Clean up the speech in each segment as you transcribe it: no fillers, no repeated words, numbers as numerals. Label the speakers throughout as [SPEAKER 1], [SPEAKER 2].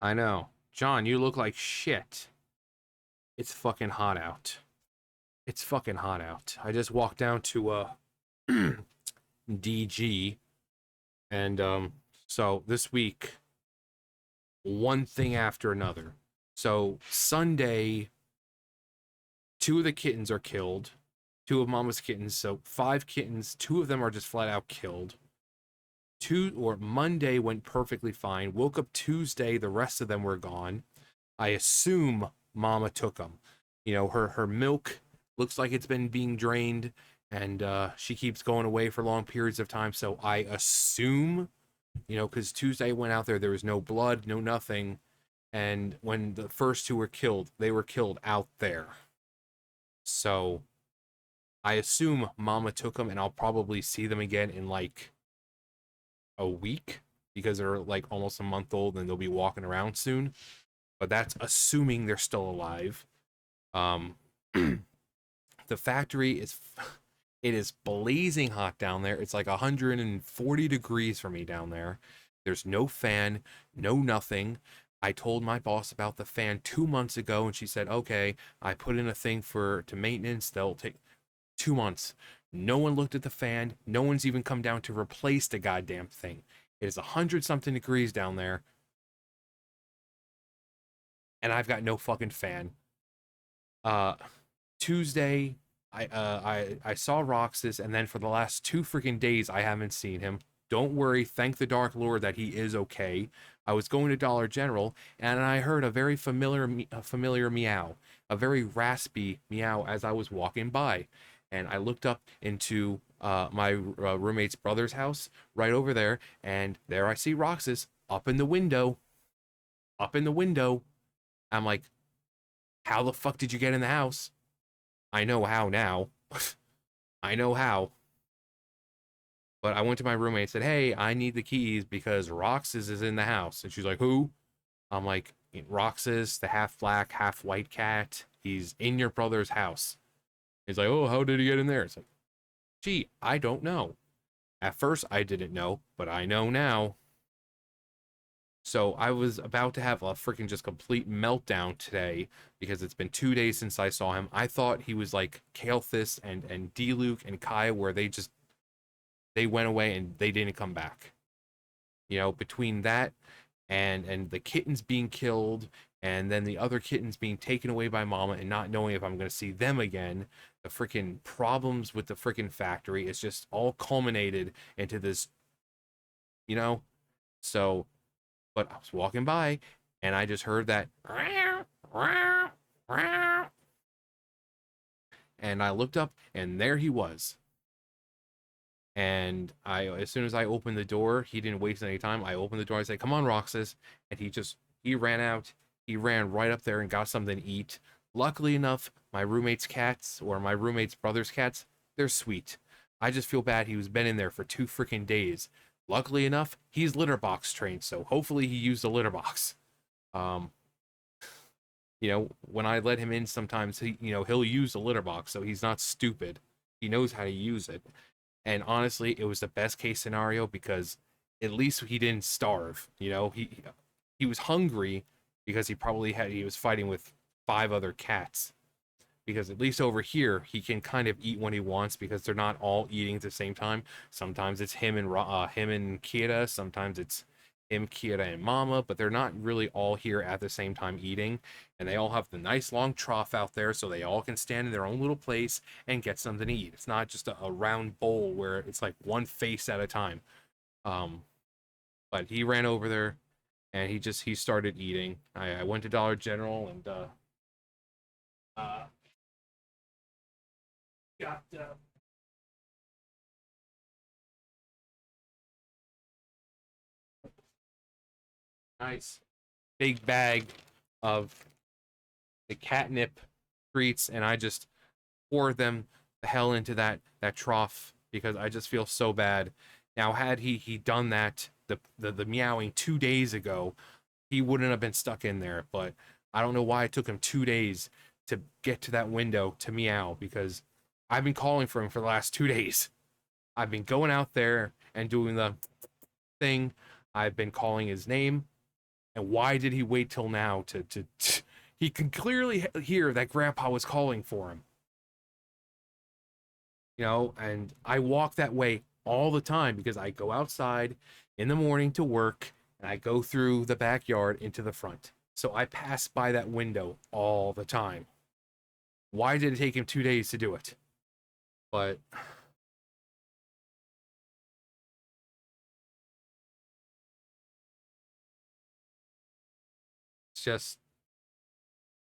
[SPEAKER 1] I know. John, you look like shit. It's fucking hot out. It's fucking hot out. I just walked down to DG and so this week one thing after another. So Sunday, two of the kittens are killed. Two of Mama's kittens, so five kittens, two of them are just flat out killed. Two or Monday went perfectly fine. Woke up Tuesday, the rest of them were gone. I assume Mama took them. You know, her milk looks like it's been being drained, and she keeps going away for long periods of time. So I assume, because Tuesday went out there, there was no blood, no nothing, and when the first two were killed, they were killed out there. So I assume Mama took them, and I'll probably see them again in like a week because they're like almost a month old and they'll be walking around soon. But that's assuming they're still alive. Um, the factory is it is blazing hot down there. It's like 140 degrees for me down there. There's no fan, no nothing. I told my boss about the fan 2 months ago, and she said, "Okay, I put in a thing to maintenance. They'll take 2 months." No one looked at the fan. No one's even come down to replace the goddamn thing. It is 100 something degrees down there, and I've got no fucking fan. Uh, Tuesday, I saw Roxas, and then for the last 2 freaking days, I haven't seen him. Don't worry, thank the Dark Lord that he is okay. I was going to Dollar General, and I heard a very familiar meow, a very raspy meow as I was walking by, and I looked up into my roommate's brother's house right over there, and there I see Roxas up in the window, up in the window. I'm like, how the fuck did you get in the house? I know how now. I know how. But I went to my roommate and said, "Hey, I need the keys because Roxas is in the house." And she's like, "Who?" I'm like, "Roxas, the half black, half white cat. He's in your brother's house." He's like, "Oh, how did he get in there?" It's like, gee, I don't know. At first, I didn't know, but I know now. So I was about to have a freaking just complete meltdown today because it's been 2 days since I saw him. I thought he was like Kael'thas and D-Luke and Kaya, where they went away and they didn't come back. Between that and the kittens being killed and then the other kittens being taken away by Mama and not knowing if I'm going to see them again, the freaking problems with the freaking factory, it's just all culminated into this, you know? So, but I was walking by and I just heard that and I looked up and there he was. And as soon as I opened the door, he didn't waste any time. I opened the door. I said, "Come on, Roxas," and he ran out. He ran right up there and got something to eat. Luckily enough, my roommate's cats or my roommate's brother's cats, they're sweet. I just feel bad. He was been in there for 2 freaking days. Luckily enough, he's litter box trained, so hopefully he used a litter box. Um, when I let him in, sometimes he'll use a litter box, so he's not stupid. He knows how to use it. And honestly, it was the best case scenario because at least he didn't starve. He was hungry because he was fighting with five other cats. Because at least over here he can kind of eat when he wants because they're not all eating at the same time. Sometimes it's him and Kira. Sometimes it's him, Kira, and Mama. But they're not really all here at the same time eating, and they all have the nice long trough out there, so they all can stand in their own little place and get something to eat. It's not just a round bowl where it's like one face at a time. Um, but he ran over there and he started eating. I went to Dollar General and uh, got nice big bag of the catnip treats, and I just pour them the hell into that trough because I just feel so bad. Now, had he done that the meowing 2 days ago, he wouldn't have been stuck in there. But I don't know why it took him 2 days to get to that window to meow because I've been calling for him for the last 2 days. I've been going out there and doing the thing. I've been calling his name And why did he wait till now to he can clearly hear that Grandpa was calling for him. You know, and I walk that way all the time because I go outside in the morning to work and I go through the backyard into the front. So I pass by that window all the time. Why did it take him 2 days to do it? But it's just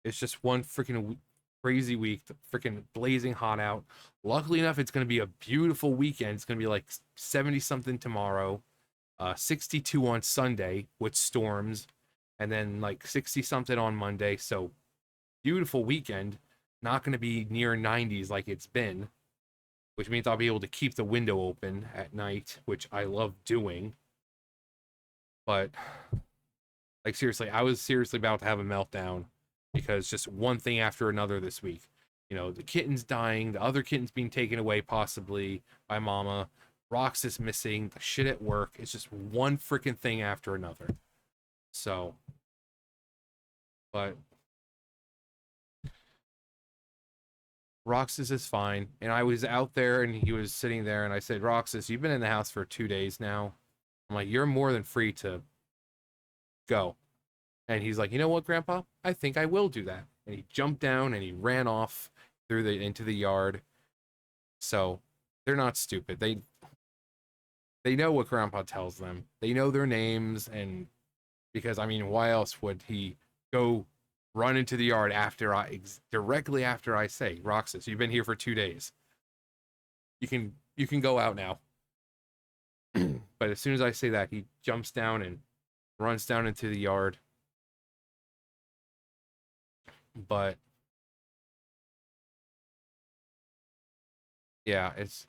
[SPEAKER 1] it's just one freaking crazy week, freaking blazing hot out. Luckily enough, it's going to be a beautiful weekend. It's going to be like 70 something tomorrow, 62 on Sunday with storms, and then like 60 something on Monday. So beautiful weekend. Not going to be near 90s like it's been, which means I'll be able to keep the window open at night, which I love doing. But like seriously, I was seriously about to have a meltdown because just one thing after another this week. You know, the kitten's dying, the other kitten's being taken away possibly by mama, Roxas missing, the shit at work. It's just one freaking thing after another. So, but Roxas is fine. And I was out there and he was sitting there and I said, Roxas, you've been in the house for 2 days now. I'm like, you're more than free to go. And he's like, you know what, Grandpa? I think I will do that. And he jumped down and he ran off into the yard. So they're not stupid. They know what Grandpa tells them. They know their names, and because I mean, why else would he go run into the yard directly after I say, Roxas, you've been here for 2 days. You can go out now. But as soon as I say that, he jumps down and runs down into the yard. But yeah, it's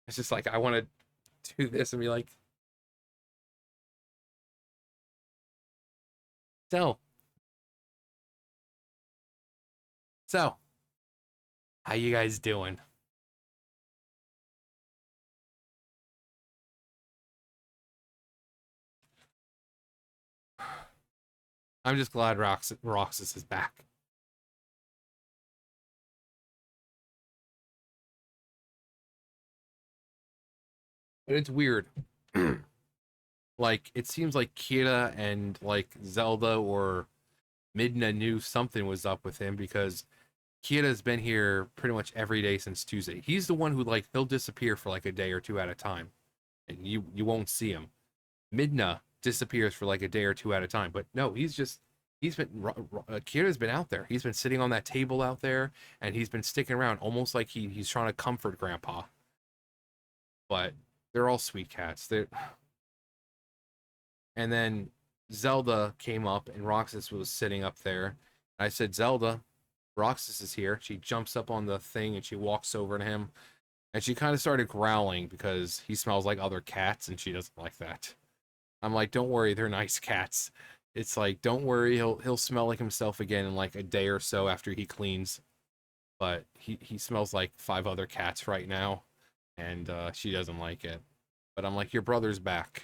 [SPEAKER 1] just like I want to do this and be like, so so how you guys doing? I'm just glad Roxas is back. But it's weird. Like it seems like Kira and like Zelda or Midna knew something was up with him because Kira's been here pretty much every day since Tuesday. He's the one who like he'll disappear for like a day or two at a time, and you won't see him. Midna disappears for like a day or two at a time, but no, he's been Kira's been out there. He's been sitting on that table out there, and he's been sticking around almost like he's trying to comfort Grandpa. But they're all sweet cats. And then Zelda came up and Roxas was sitting up there. I said, Zelda, Roxas is here. She jumps up on the thing and she walks over to him. And she kind of started growling because he smells like other cats and she doesn't like that. I'm like, don't worry, they're nice cats. It's like, don't worry, he'll smell like himself again in like a day or so after he cleans. But he smells like 5 other cats right now, and she doesn't like it. But I'm like, your brother's back.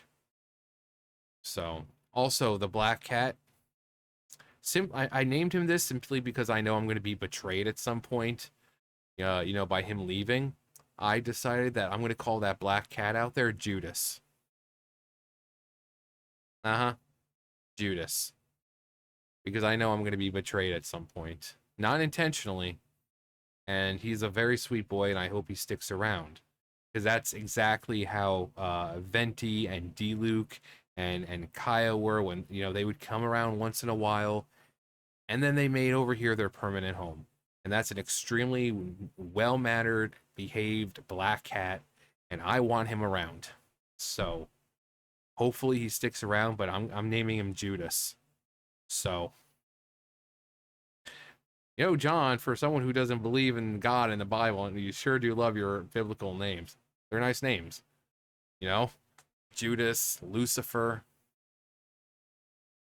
[SPEAKER 1] So also the black cat. I named him this simply because I know I'm going to be betrayed at some point. By him leaving. I decided that I'm going to call that black cat out there Judas. Uh-huh. Judas. Because I know I'm going to be betrayed at some point. Not intentionally. And he's a very sweet boy, and I hope he sticks around. Because that's exactly how Venti and D-Luke and Kaya were when, they would come around once in a while, and then they made over here their permanent home. And that's an extremely well-mannered, behaved black cat, and I want him around. So hopefully he sticks around, but I'm naming him Judas. So, John, for someone who doesn't believe in God and the Bible, and you sure do love your biblical names. They're nice names. Judas, Lucifer,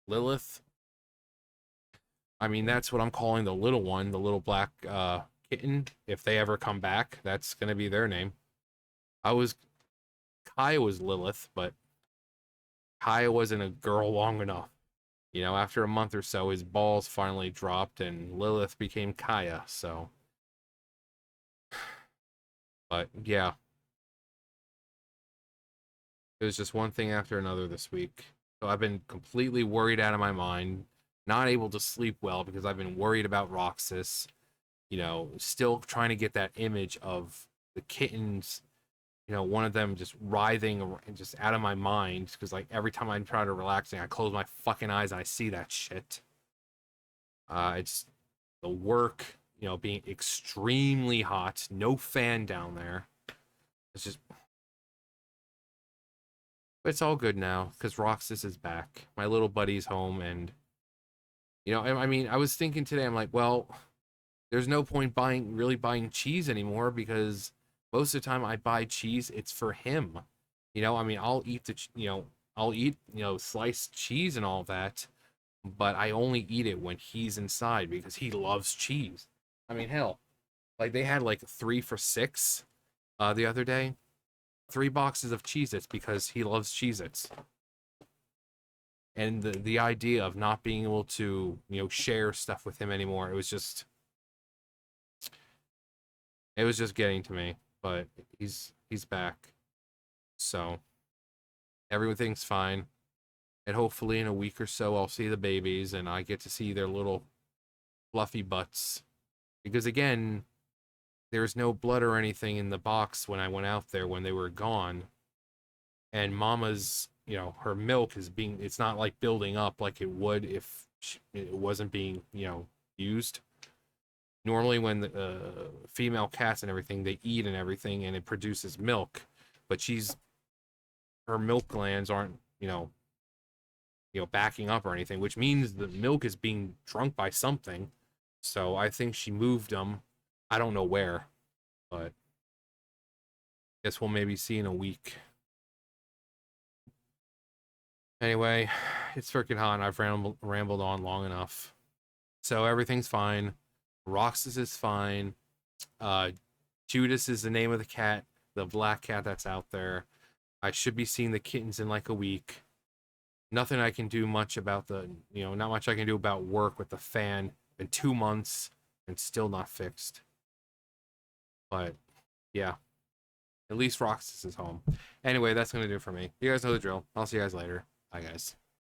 [SPEAKER 1] Lilith. I mean, that's what I'm calling the little one, the little black kitten. If they ever come back, that's going to be their name. I was Kaya was Lilith, but Kaya wasn't a girl long enough. You know, after a month or so, his balls finally dropped and Lilith became Kaya. So, but yeah, it was just one thing after another this week. So I've been completely worried out of my mind, not able to sleep well because I've been worried about Roxas. You know, still trying to get that image of the kittens, you know, one of them just writhing and just out of my mind because like every time I try to relax, I close my fucking eyes and I see that shit. It's the work, you know, being extremely hot, no fan down there. It's just, but it's all good now because Roxas is back. My little buddy's home, and you know, I mean, I was thinking today, I'm like, well, there's no point really buying cheese anymore because most of the time I buy cheese, it's for him. You know, I mean, I'll eat, you know, sliced cheese and all that, but I only eat it when he's inside because he loves cheese. I mean, hell, like they had like 3 for $6 the other day, 3 boxes of Cheez-Its because he loves Cheez-Its. And the idea of not being able to, you know, share stuff with him anymore, it was just getting to me. But he's back. So everything's fine. And hopefully in a week or so I'll see the babies and I get to see their little fluffy butts. Because again, there's no blood or anything in the box when I went out there when they were gone. And mama's, you know, her milk is being, it's not like building up like it would if it wasn't being, you know, used. Normally when the female cats and everything, they eat and everything and it produces milk, but her milk glands aren't, backing up or anything, which means the milk is being drunk by something. So I think she moved them. I don't know where, but guess we'll maybe see in a week. Anyway, it's freaking hot and I've rambled on long enough. So everything's fine. Roxas is fine. Uh, Judas is the name of the cat, the black cat that's out there. I should be seeing the kittens in like a week. Nothing I can do much about not much I can do about work with the fan. Been 2 months and still not fixed. But yeah, at least Roxas is home. Anyway, that's gonna do it for me. You guys know the drill. I'll see you guys later. Bye, guys.